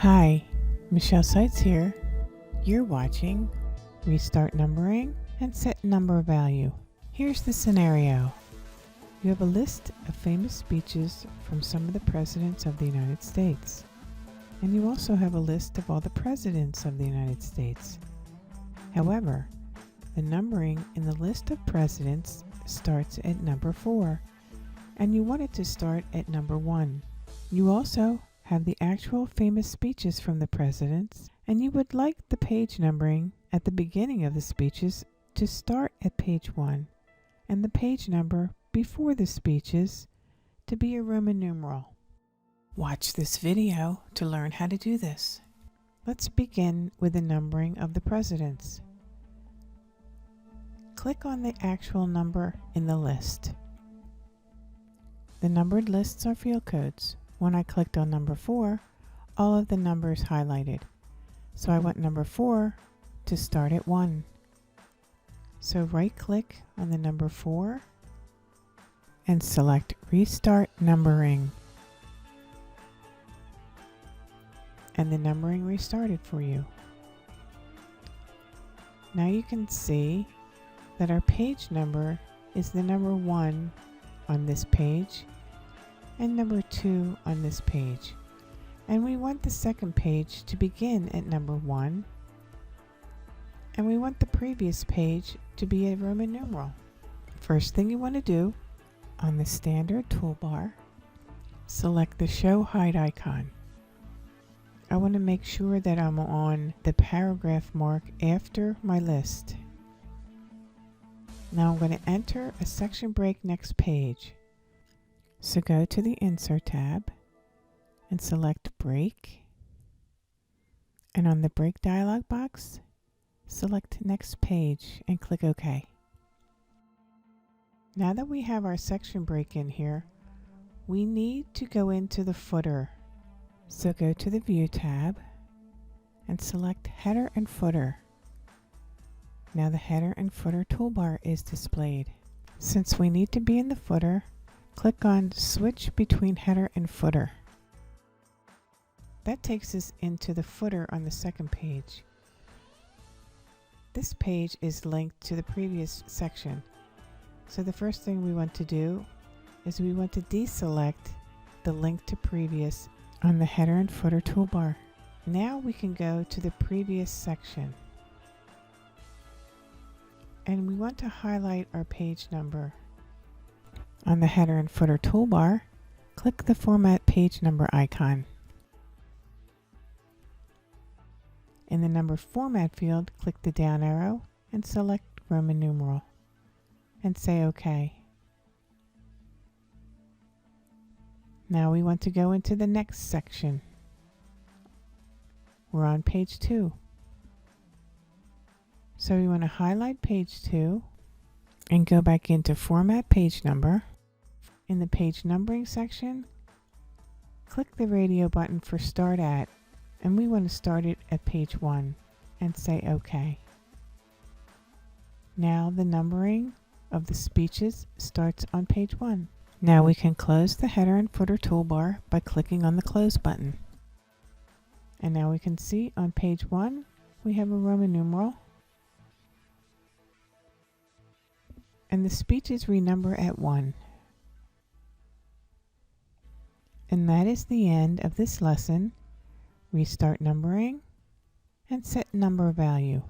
Hi, Michelle Seitz here. You're watching Restart Numbering and Set Number Value. Here's the scenario. You have a list of famous speeches from some of the presidents of the United States. And you also have a list of all the presidents of the United States. However, the numbering in the list of presidents starts at number 4, and you want it to start at number 1. You also have the actual famous speeches from the presidents, and you would like the page numbering at the beginning of the speeches to start at page 1, and the page number before the speeches to be a Roman numeral. Watch this video to learn how to do this. Let's begin with the numbering of the presidents. Click on the actual number in the list. The numbered lists are field codes. When I clicked on number 4, all of the numbers highlighted. So I want number 4 to start at 1. So right-click on the number 4 and select Restart Numbering. And the numbering restarted for you. Now you can see that our page number is the number 1 on this page and number 2 on this page. And we want the second page to begin at number 1, and we want the previous page to be a Roman numeral. First thing you want to do, on the standard toolbar, select the Show Hide icon. I want to make sure that I'm on the paragraph mark after my list. Now I'm going to enter a section break next page. So go to the Insert tab and select Break. And on the Break dialog box, select Next Page and click OK. Now that we have our section break in here, we need to go into the footer. So go to the View tab and select Header and Footer. Now the Header and Footer toolbar is displayed. Since we need to be in the footer, click on Switch between Header and Footer. That takes us into the footer on the second page. This page is linked to the previous section. So the first thing we want to do is we want to deselect the link to previous on the Header and Footer toolbar. Now we can go to the previous section. And we want to highlight our page number. On the Header and Footer toolbar, click the Format Page Number icon. In the Number Format field, click the down arrow and select Roman numeral and say OK. Now we want to go into the next section. We're on page 2. So we want to highlight page 2 and go back into Format Page Number. In the page numbering section, click the radio button for Start At, and we want to start it at page 1 and say OK. Now the numbering of the speeches starts on page 1. Now we can close the Header and Footer toolbar by clicking on the Close button. And now we can see on page 1 we have a Roman numeral, and the speeches renumber at 1. And that is the end of this lesson, Restart Numbering and Set Number Value.